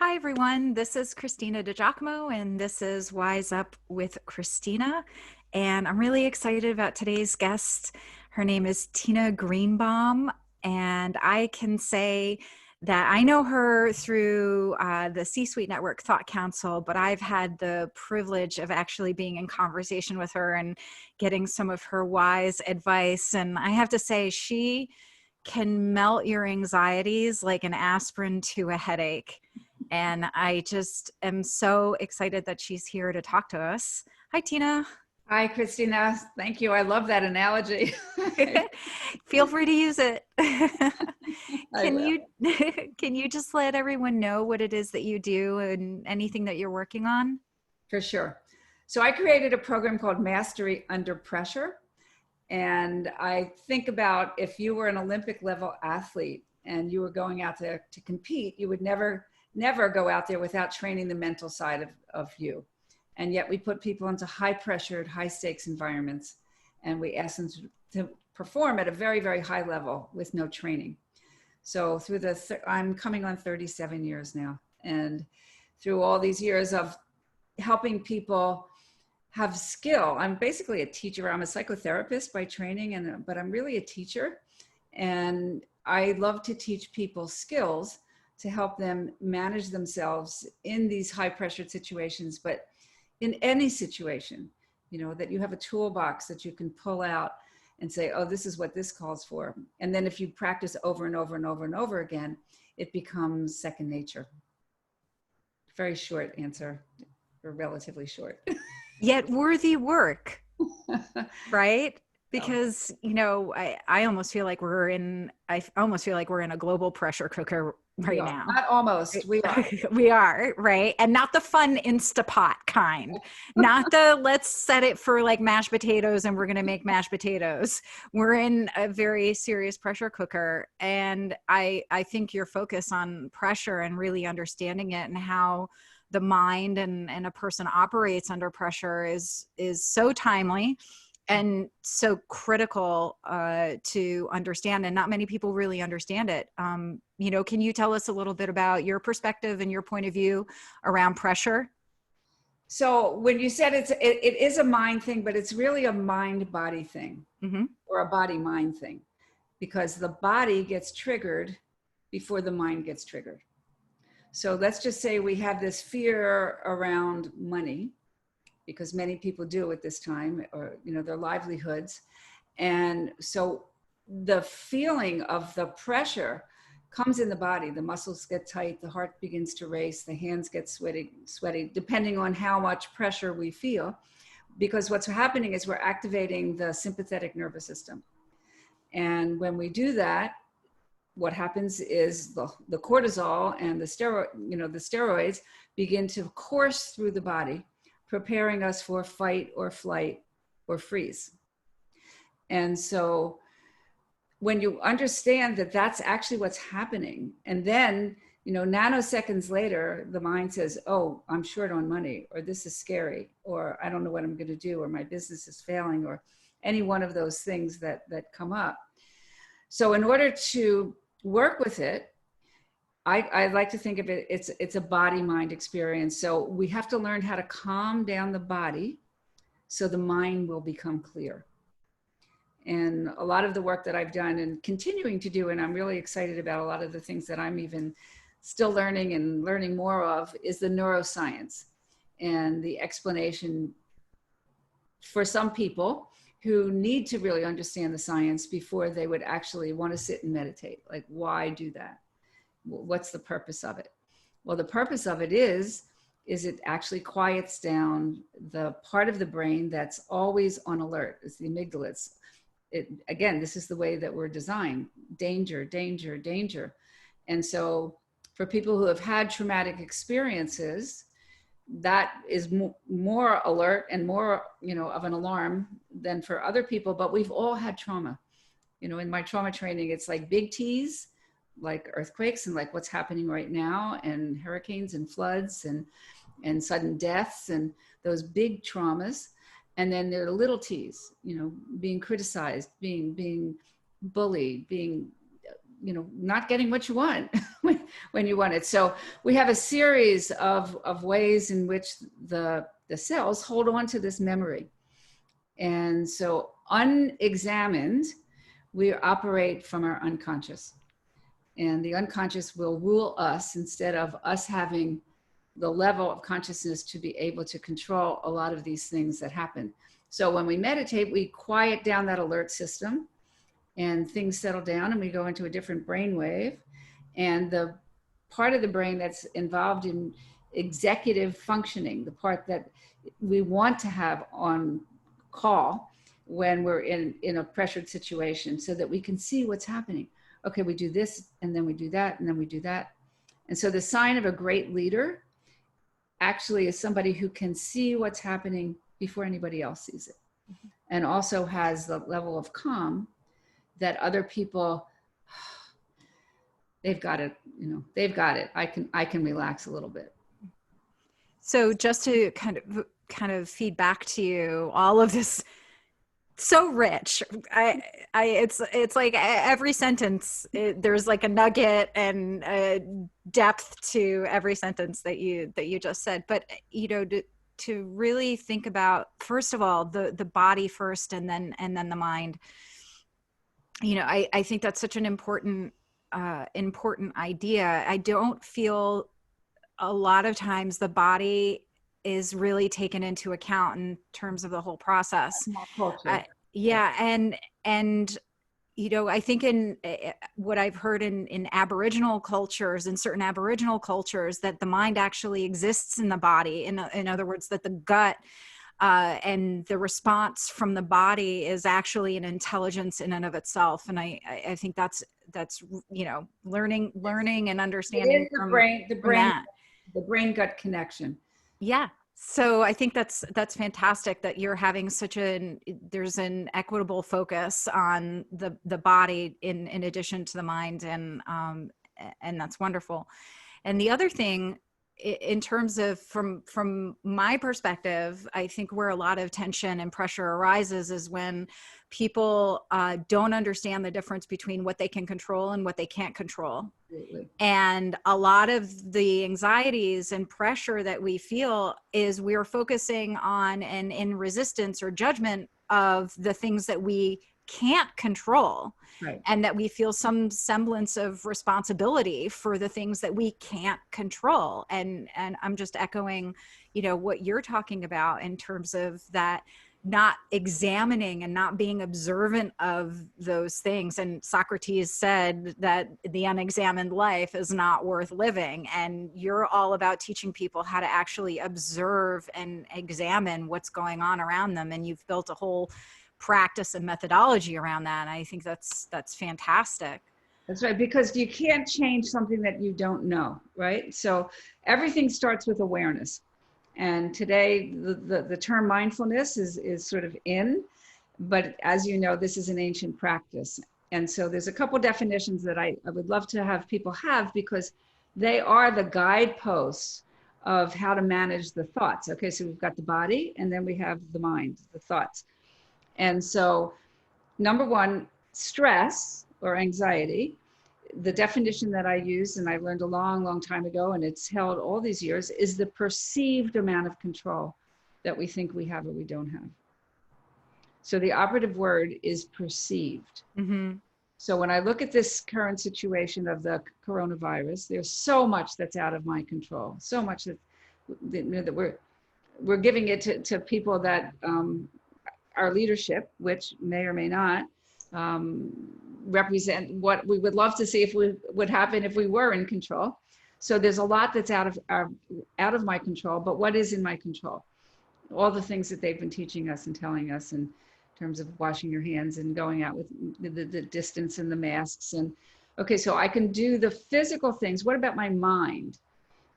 Hi, everyone. This is Cristina DiGiacomo, and this is Wise Up with Cristina. And I'm really excited about today's guest. Her name is Tina Greenbaum, and I can say that I know her through the C-Suite Network Thought Council, but I've had the privilege of actually being in conversation with her and getting some of her wise advice. And I have to say, she can melt your anxieties like an aspirin to a headache. And I just am so excited that she's here to talk to us. Hi, Tina. Hi, Christina. Thank you. I love that analogy. Feel free to use it. I Can will. you can you just let everyone know what it is that you do and anything that you're working on? For sure. So I created a program called Mastery Under Pressure. And I think about if you were an Olympic level athlete and you were going out there to compete, you would never go out there without training the mental side of you. And yet we put people into high pressured, high stakes environments, and we ask them to perform at a very, very high level with no training. So through I'm coming on 37 years now. And through all these years of helping people have skill, I'm basically a teacher. I'm a psychotherapist by training, but I'm really a teacher. And I love to teach people skills to help them manage themselves in these high pressured situations, but in any situation, that you have a toolbox that you can pull out and say, oh, this is what this calls for. And then if you practice over and over and over and over again, it becomes second nature. Very short answer, or relatively short. Yet worthy work, right? Oh. Because, I almost feel like I almost feel like we're in a global pressure cooker We right are. now. Not almost, we are. We are, right? And not the fun Instapot kind. Not the let's set it for like mashed potatoes and we're going to make mashed potatoes. We're in a very serious pressure cooker. And I think your focus on pressure and really understanding it and how the mind and a person operates under pressure is so timely and so critical to understand, and not many people really understand it. Can you tell us a little bit about your perspective and your point of view around pressure? So when you said it is a mind thing, but it's really a mind-body thing, or a body-mind thing, because the body gets triggered before the mind gets triggered. So let's just say we have this fear around money, because many people do at this time, or their livelihoods. And so the feeling of the pressure comes in the body. The muscles get tight, the heart begins to race, the hands get sweaty, depending on how much pressure we feel. Because what's happening is we're activating the sympathetic nervous system. And when we do that, what happens is the cortisol and the steroids begin to course through the body, preparing us for fight or flight or freeze. And so when you understand that that's actually what's happening, and then, nanoseconds later, the mind says, oh, I'm short on money, or this is scary, or I don't know what I'm going to do, or my business is failing, or any one of those things that come up. So in order to work with it, I like to think of it, it's a body-mind experience. So we have to learn how to calm down the body so the mind will become clear. And a lot of the work that I've done and continuing to do, and I'm really excited about a lot of the things that I'm even still learning and learning more of, is the neuroscience and the explanation for some people who need to really understand the science before they would actually want to sit and meditate. Like, why do that? What's the purpose of it? Well, the purpose of it is it actually quiets down the part of the brain that's always on alert. It's the amygdala. Again, this is the way that we're designed. Danger, danger, danger. And so for people who have had traumatic experiences, that is more alert and more, of an alarm than for other people. But we've all had trauma. In my trauma training, it's like big T's, like earthquakes and like what's happening right now, and hurricanes and floods and sudden deaths and those big traumas. And then there are little T's, being criticized, being bullied, being, not getting what you want when you want it. So we have a series of ways in which the cells hold on to this memory. And so unexamined, we operate from our unconscious. And the unconscious will rule us instead of us having the level of consciousness to be able to control a lot of these things that happen. So when we meditate, we quiet down that alert system and things settle down and we go into a different brain wave. And the part of the brain that's involved in executive functioning, the part that we want to have on call when we're in a pressured situation so that we can see what's happening. Okay, we do this and then we do that and then we do that. And so the sign of a great leader actually is somebody who can see what's happening before anybody else sees it. And also has the level of calm that other people, they've got it, they've got it. I can relax a little bit. So just to kind of feed back to you, all of this so rich. It's like every sentence, there's like a nugget and a depth to every sentence that you just said. But to really think about, first of all, the body first, and then the mind. I think that's such an important idea. I don't feel a lot of times the body is really taken into account in terms of the whole process. Yeah. And I think in what I've heard in Aboriginal cultures, in certain Aboriginal cultures, that the mind actually exists in the body. In other words, that the gut and the response from the body is actually an intelligence in and of itself. And I think that's learning and understanding. It is the brain gut connection. Yeah. So I think that's fantastic that you're having there's an equitable focus on the body in addition to the mind, and that's wonderful. And the other thing, in terms of from my perspective, I think where a lot of tension and pressure arises is when people don't understand the difference between what they can control and what they can't control. Absolutely. And a lot of the anxieties and pressure that we feel is we're focusing on and in resistance or judgment of the things that we can't control. Right. And that we feel some semblance of responsibility for the things that we can't control. And I'm just echoing, what you're talking about in terms of that, not examining and not being observant of those things. And Socrates said that the unexamined life is not worth living. And you're all about teaching people how to actually observe and examine what's going on around them. And you've built a whole practice and methodology around that. And I think that's fantastic. That's right, because you can't change something that you don't know, right? So everything starts with awareness. And today the term mindfulness is sort of in, but as you know, this is an ancient practice. And so there's a couple definitions that I would love to have people have, because they are the guideposts of how to manage the thoughts. Okay, so we've got the body, and then we have the mind, the thoughts. And so, number one, stress or anxiety, the definition that I use, and I learned a long time ago, and it's held all these years, is the perceived amount of control that we think we have or we don't have. So the operative word is perceived. Mm-hmm. So when I look at this current situation of the coronavirus, there's so much that's out of my control, so much that we're giving it to people that our leadership, which may or may not represent what we would love to see if we would happen if we were in control. So there's a lot that's out of my control, but what is in my control? All the things that they've been teaching us and telling us in terms of washing your hands and going out with the distance and the masks. And okay, so I can do the physical things. What about my mind?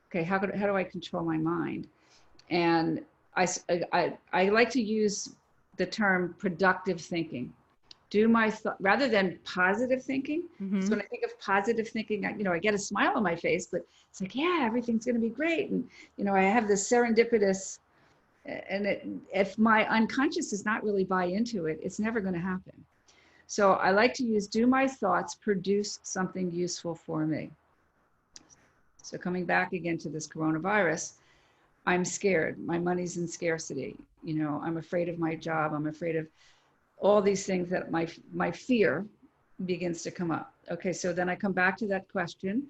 Okay, how do I control my mind? And I like to use the term productive thinking. Rather than positive thinking. Mm-hmm. So when I think of positive thinking, I get a smile on my face, but it's like, yeah, everything's going to be great. And, I have this serendipitous, and if my unconscious does not really buy into it, it's never going to happen. So I like to use, do my thoughts produce something useful for me? So coming back again to this coronavirus, I'm scared. My money's in scarcity. You know, I'm afraid of my job. I'm afraid of all these things that my fear begins to come up. Okay, so then I come back to that question.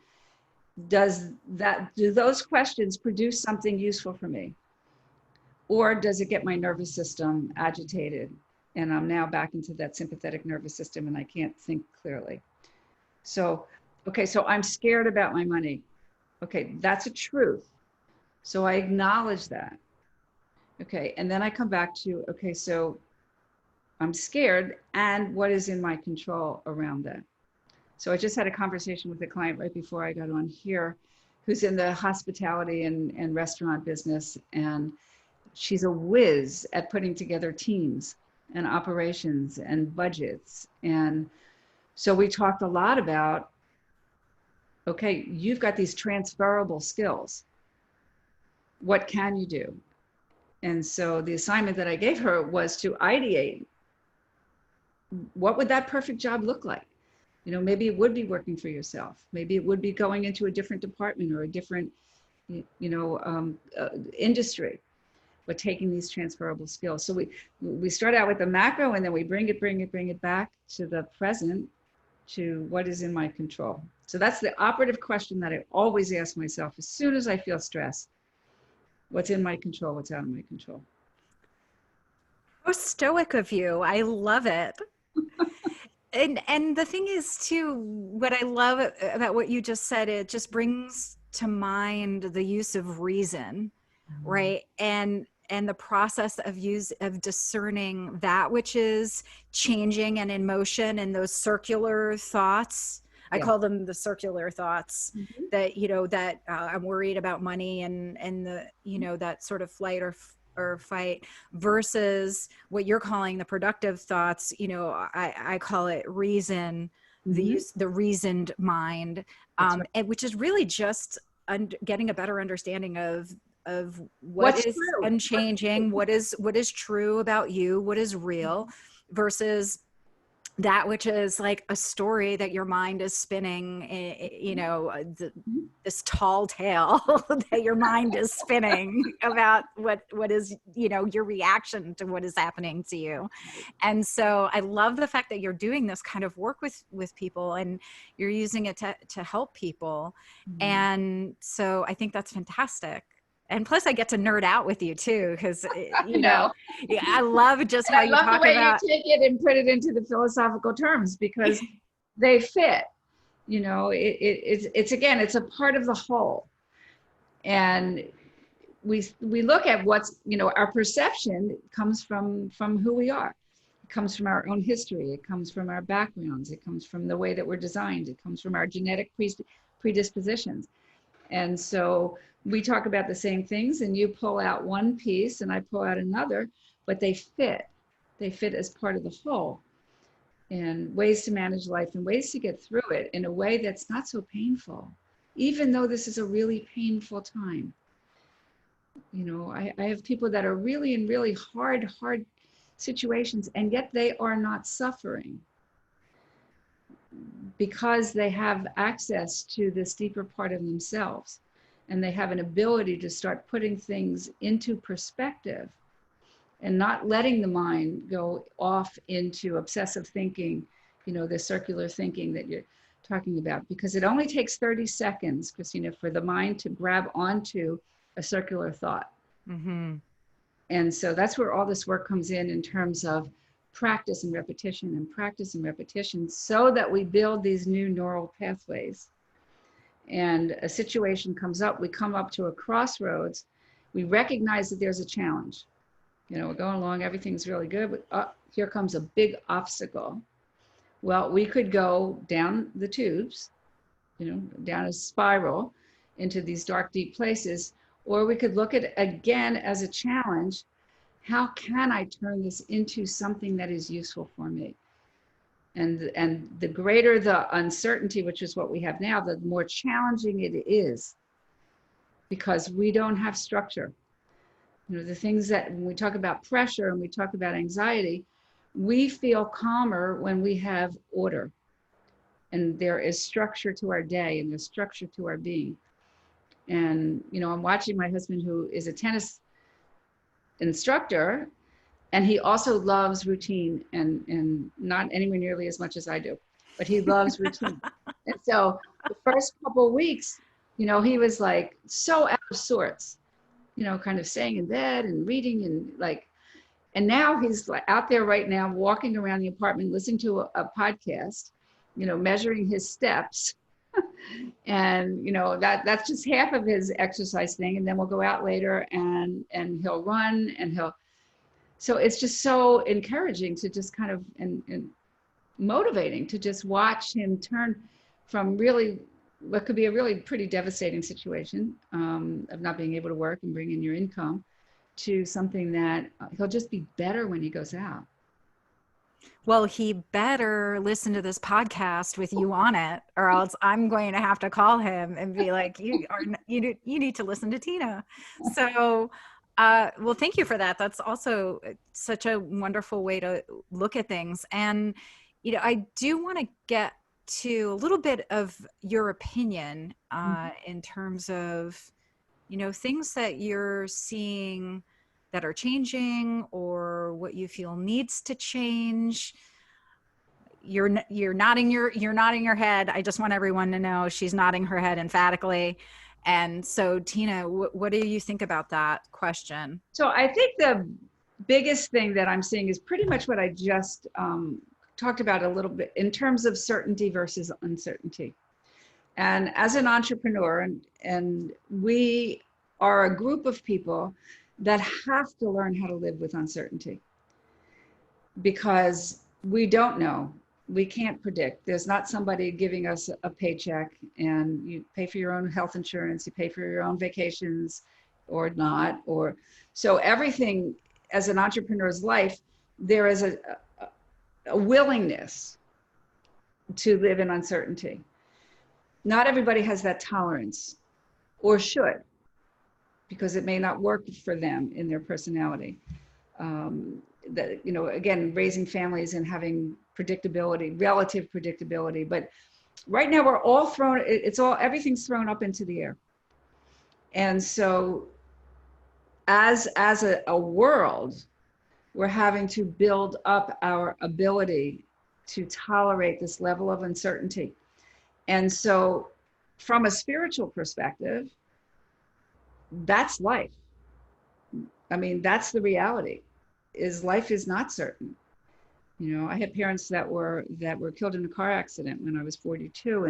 Do those questions produce something useful for me? Or does it get my nervous system agitated? And I'm now back into that sympathetic nervous system and I can't think clearly. So, okay, so I'm scared about my money. Okay, that's a truth. So I acknowledge that. Okay, and then I come back to, okay, so I'm scared, and what is in my control around that? So I just had a conversation with a client right before I got on here who's in the hospitality and restaurant business, and she's a whiz at putting together teams and operations and budgets. And so we talked a lot about, okay, you've got these transferable skills. What can you do? And so the assignment that I gave her was to ideate, what would that perfect job look like? You know, maybe it would be working for yourself. Maybe it would be going into a different department or a different, industry, but taking these transferable skills. So we start out with the macro, and then we bring it back to the present, to what is in my control. So that's the operative question that I always ask myself as soon as I feel stress. What's in my control? What's out of my control? So stoic of you. I love it. And the thing is too, what I love about what you just said, it just brings to mind the use of reason, right? And the process of discerning that which is changing and in motion, and those circular thoughts. I Yeah. call them the circular thoughts, Mm-hmm. that I'm worried about money, and the that sort of flight or fight, versus what you're calling the productive thoughts. I call it reason, Mm-hmm. the reasoned mind, That's right. and which is really just getting a better understanding of what What's is true? unchanging, what is true about you, what is real, versus that which is like a story that your mind is spinning, this tall tale that your mind is spinning about what is, your reaction to what is happening to you. And so I love the fact that you're doing this kind of work with people, and you're using it to help people. Mm-hmm. And so I think that's fantastic. And plus I get to nerd out with you too, because No. I love just And how I you love the talk way you about. take it and put it into the philosophical terms, because they fit. It's again, it's a part of the whole. And we look at what's, our perception comes from who we are. It comes from our own history. It comes from our backgrounds. It comes from the way that we're designed. It comes from our genetic predispositions. And so we talk about the same things, and you pull out one piece and I pull out another, but they fit. They fit as part of the whole. And ways to manage life and ways to get through it in a way that's not so painful, even though this is a really painful time. I have people that are really in really hard situations, and yet they are not suffering because they have access to this deeper part of themselves, and they have an ability to start putting things into perspective and not letting the mind go off into obsessive thinking, the circular thinking that you're talking about, because it only takes 30 seconds, Cristina, for the mind to grab onto a circular thought. Mm-hmm. And so that's where all this work comes in terms of practice and repetition, so that we build these new neural pathways. And a situation comes up, we come up to a crossroads, we recognize that there's a challenge. We're going along, everything's really good, but here comes a big obstacle. Well, we could go down the tubes, down a spiral into these dark, deep places, or we could look at it again as a challenge. How can I turn this into something that is useful for me? And the greater the uncertainty, which is what we have now, the more challenging it is, because we don't have structure. The things that when we talk about pressure and we talk about anxiety, we feel calmer when we have order, and there is structure to our day, and there's structure to our being. And, you know, I'm watching my husband, who is a tennis instructor, and he also loves routine, and not anywhere nearly as much as I do, but he loves routine. And so the first couple of weeks, you know, he was like so out of sorts, you know, kind of staying in bed and reading and like, and now he's like out there right now, walking around the apartment, listening to a podcast, you know, measuring his steps. And, you know, that's just half of his exercise thing. And then we'll go out later and he'll run and he'll, so it's just so encouraging to just kind of, and motivating to just watch him turn from really what could be a really pretty devastating situation of not being able to work and bring in your income to something that he'll just be better when he goes out. Well, he better listen to this podcast with you on it, or else I'm going to have to call him and be like, you need to listen to Tina. So, well, thank you for that. That's also such a wonderful way to look at things. And, you know, I do want to get to a little bit of your opinion in terms of, you know, things that you're seeing that are changing or what you feel needs to change. You're nodding your head. I just want everyone to know she's nodding her head emphatically. And so, Tina, what do you think about that question? So I think the biggest thing that I'm seeing is pretty much what I just talked about a little bit in terms of certainty versus uncertainty. And as an entrepreneur, and we are a group of people that have to learn how to live with uncertainty, because we don't know. We can't predict. There's not somebody giving us a paycheck and you pay for your own health insurance, you pay for your own vacations or not. Or so everything as an entrepreneur's life, there is a willingness to live in uncertainty. Not everybody has that tolerance, or should, because it may not work for them in their personality. That, you know, again, raising families and having predictability, relative predictability. But right now we're all thrown, everything's thrown up into the air. And so as a world, we're having to build up our ability to tolerate this level of uncertainty. And so from a spiritual perspective, that's life. I mean, that's the reality, is life is not certain. You know, I had parents that were killed in a car accident when I was 42,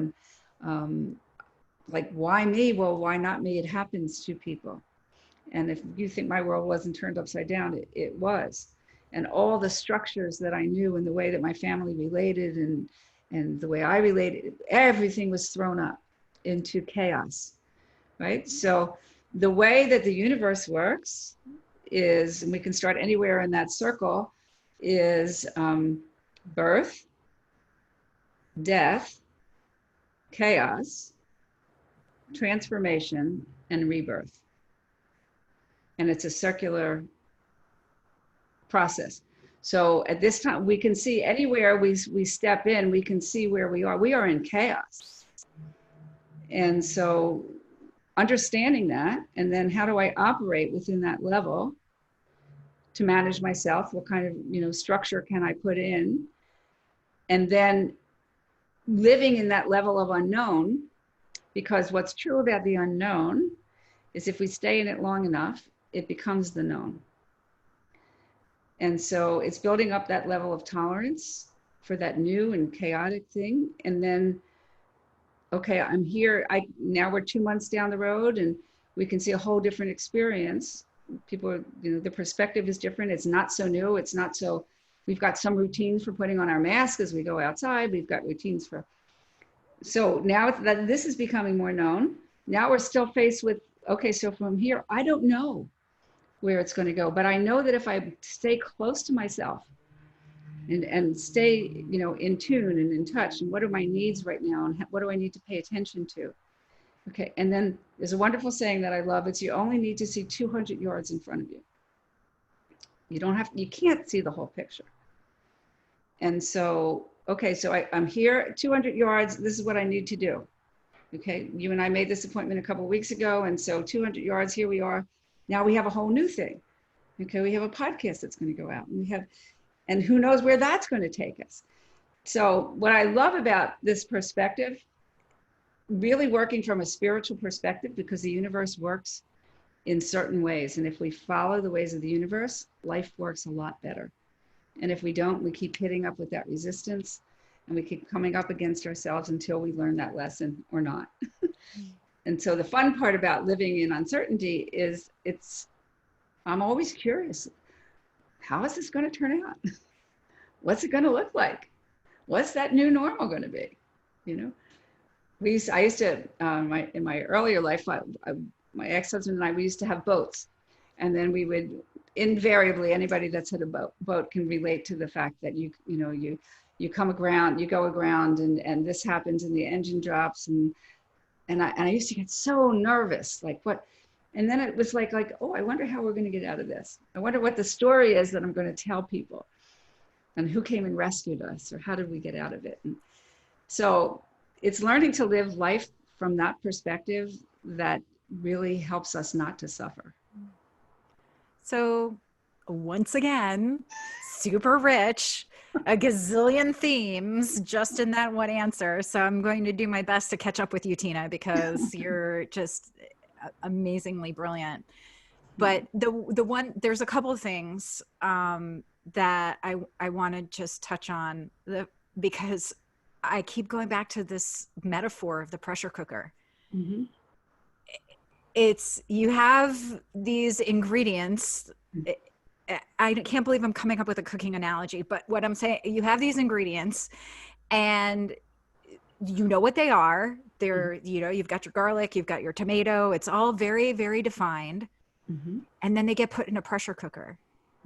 and like, why me? Well, why not me? It happens to people. And if you think my world wasn't turned upside down, it was. And all the structures that I knew and the way that my family related and the way I related, everything was thrown up into chaos, right? So the way that the universe works is, and we can start anywhere in that circle, is birth, death, chaos, transformation, and rebirth. And it's a circular process. So at this time, we can see anywhere we step in, we can see where we are. We are in chaos. And so understanding that, and then how do I operate within that level to manage myself? What kind of, you know, structure can I put in? And then living in that level of unknown, because what's true about the unknown is if we stay in it long enough, it becomes the known. And so it's building up that level of tolerance for that new and chaotic thing. And then, okay, I'm here. Now we're 2 months down the road and we can see a whole different experience. People are, you know, the perspective is different. It's not so new. It's not so, we've got some routines for putting on our mask as we go outside. We've got routines for, so now that this is becoming more known, now we're still faced with, okay, so from here, I don't know where it's going to go, but I know that if I stay close to myself and stay, you know, in tune and in touch, and what are my needs right now, and what do I need to pay attention to? Okay, and then there's a wonderful saying that I love. It's, you only need to see 200 yards in front of you. You don't have, you can't see the whole picture. And so, okay, so I'm here 200 yards. This is what I need to do. Okay, you and I made this appointment a couple of weeks ago. And so 200 yards, here we are. Now we have a whole new thing. Okay, we have a podcast that's going to go out. And who knows where that's going to take us. So what I love about this perspective, really working from a spiritual perspective, because the universe works in certain ways. And if we follow the ways of the universe, life works a lot better. And if we don't, we keep hitting up with that resistance and we keep coming up against ourselves until we learn that lesson or not. And so the fun part about living in uncertainty is I'm always curious. How is this going to turn out? What's it going to look like? What's that new normal going to be? You know, I used to, in my earlier life, my ex-husband and I, we used to have boats. And then we would invariably, anybody that's had a boat can relate to the fact that you come aground, you go aground and this happens and the engine drops. And I used to get so nervous, like what? And then it was like, oh, I wonder how we're going to get out of this. I wonder what the story is that I'm going to tell people and who came and rescued us or how did we get out of it? And so it's learning to live life from that perspective that really helps us not to suffer. So once again, super rich, a gazillion themes just in that one answer. So I'm going to do my best to catch up with you, Tina, because you're just amazingly brilliant. But there's a couple of things that I want to just touch on because I keep going back to this metaphor of the pressure cooker. Mm-hmm. You have these ingredients. I can't believe I'm coming up with a cooking analogy, but what I'm saying, you have these ingredients and you know what they are. They're, you've got your garlic, you've got your tomato. It's all very, very defined. Mm-hmm. And then they get put in a pressure cooker.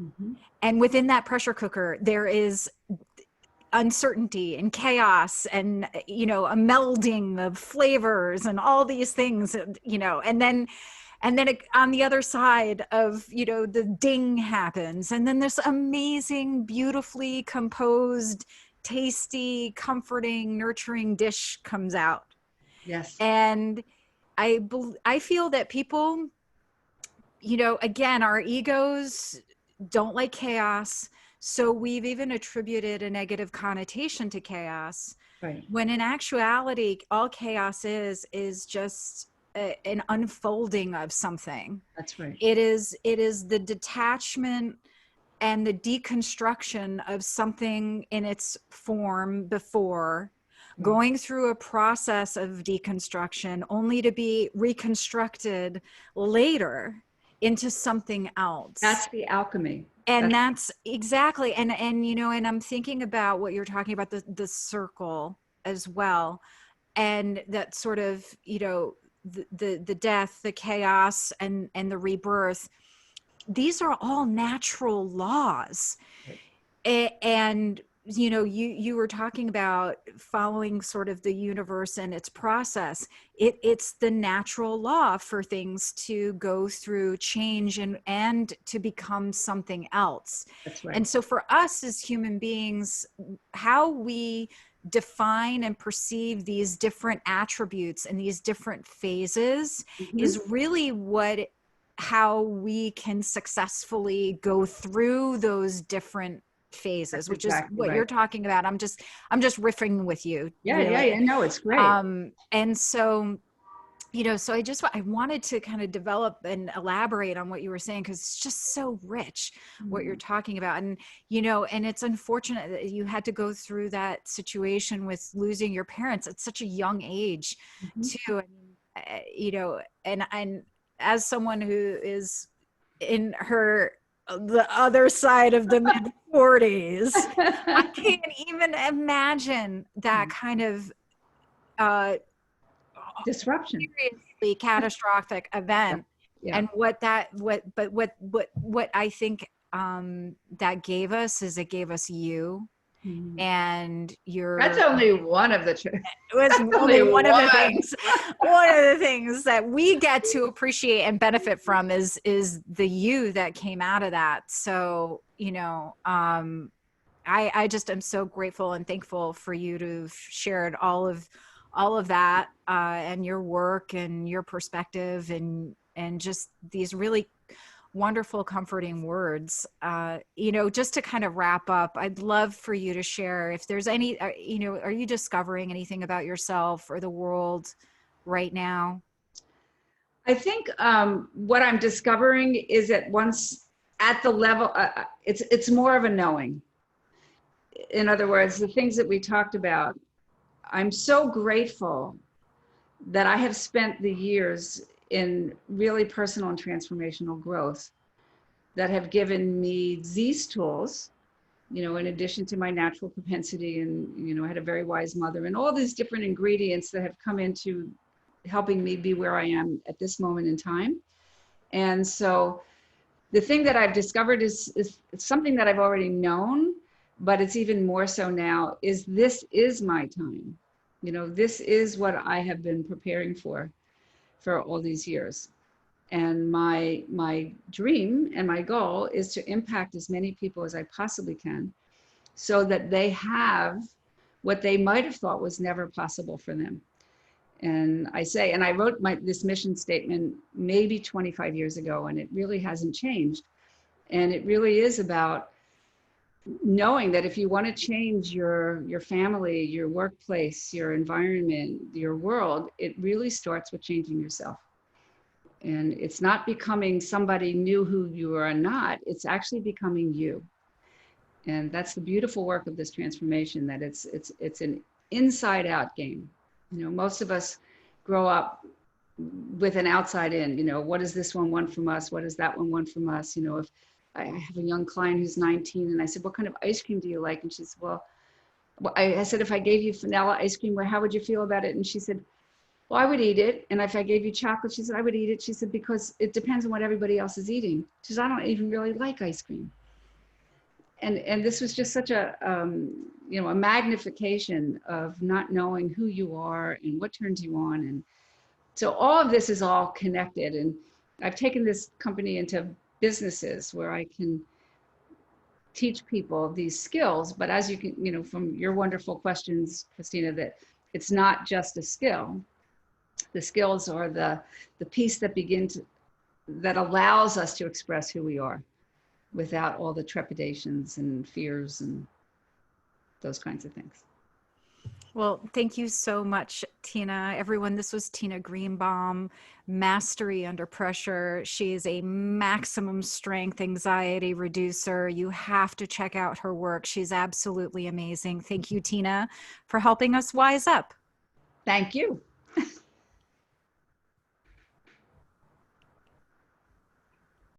Mm-hmm. And within that pressure cooker, there is uncertainty and chaos and, a melding of flavors and all these things, and then on the other side of, the ding happens. And then this amazing, beautifully composed, tasty, comforting, nurturing dish comes out. Yes. And I feel that people, again, our egos don't like chaos. So we've even attributed a negative connotation to chaos, right, when in actuality, all chaos is just an unfolding of something. That's right. It is the detachment and the deconstruction of something in its form before, going through a process of deconstruction only to be reconstructed later into something else. That's the alchemy. And that's exactly. And I'm thinking about what you're talking about, the circle as well. And that sort of, the death, the chaos and the rebirth. These are all natural laws. Right. And, you were talking about following sort of the universe and its process. It's the natural law for things to go through change and to become something else. That's right. And so for us as human beings, how we define and perceive these different attributes and these different phases is really how we can successfully go through those different phases. That's which exactly is what right. You're talking about. I'm just riffing with you. Yeah, really. Yeah. No, it's great. And so, so I wanted to kind of develop and elaborate on what you were saying, because it's just so rich what you're talking about. And, and it's unfortunate that you had to go through that situation with losing your parents at such a young age too. And as someone who is in the other side of the mid 40s, I can't even imagine that kind of disruption, seriously catastrophic event. Yeah. And what I think that gave us is it gave us you. And that's only one of the it was only one of the things. One of the things that we get to appreciate and benefit from is the you that came out of that. So I just am so grateful and thankful for you to have shared all of that and your work and your perspective and just these really wonderful, comforting words. Just to kind of wrap up, I'd love for you to share if there's any, are you discovering anything about yourself or the world right now? I think what I'm discovering is that once at the level, it's more of a knowing. In other words, the things that we talked about, I'm so grateful that I have spent the years in really personal and transformational growth that have given me these tools, in addition to my natural propensity, and, I had a very wise mother, and all these different ingredients that have come into helping me be where I am at this moment in time. And so the thing that I've discovered is something that I've already known, but it's even more so now, is this is my time. This is what I have been preparing for all these years. And my dream and my goal is to impact as many people as I possibly can so that they have what they might have thought was never possible for them. And I wrote this mission statement maybe 25 years ago, and it really hasn't changed. And it really is about knowing that if you want to change your family, your workplace, your environment, your world, it really starts with changing yourself. And it's not becoming somebody new who you are not, it's actually becoming you. And that's the beautiful work of this transformation, that it's an inside out game. Most of us grow up with an outside in, what does this one want from us? What does that one want from us? If I have a young client who's 19 and I said, what kind of ice cream do you like? And she said, well, I said, if I gave you vanilla ice cream, how would you feel about it? And she said, well, I would eat it. And if I gave you chocolate, she said, I would eat it. She said, because it depends on what everybody else is eating. She said, I don't even really like ice cream. And this was just such a, a magnification of not knowing who you are and what turns you on. And so all of this is all connected. And I've taken this company into businesses where I can teach people these skills. But as you can, from your wonderful questions, Cristina, that it's not just a skill. The skills are the piece that allows us to express who we are without all the trepidations and fears and those kinds of things. Well, thank you so much, Tina. Everyone, this was Tina Greenbaum, Mastery Under Pressure. She is a maximum strength anxiety reducer. You have to check out her work. She's absolutely amazing. Thank you, Tina, for helping us wise up. Thank you.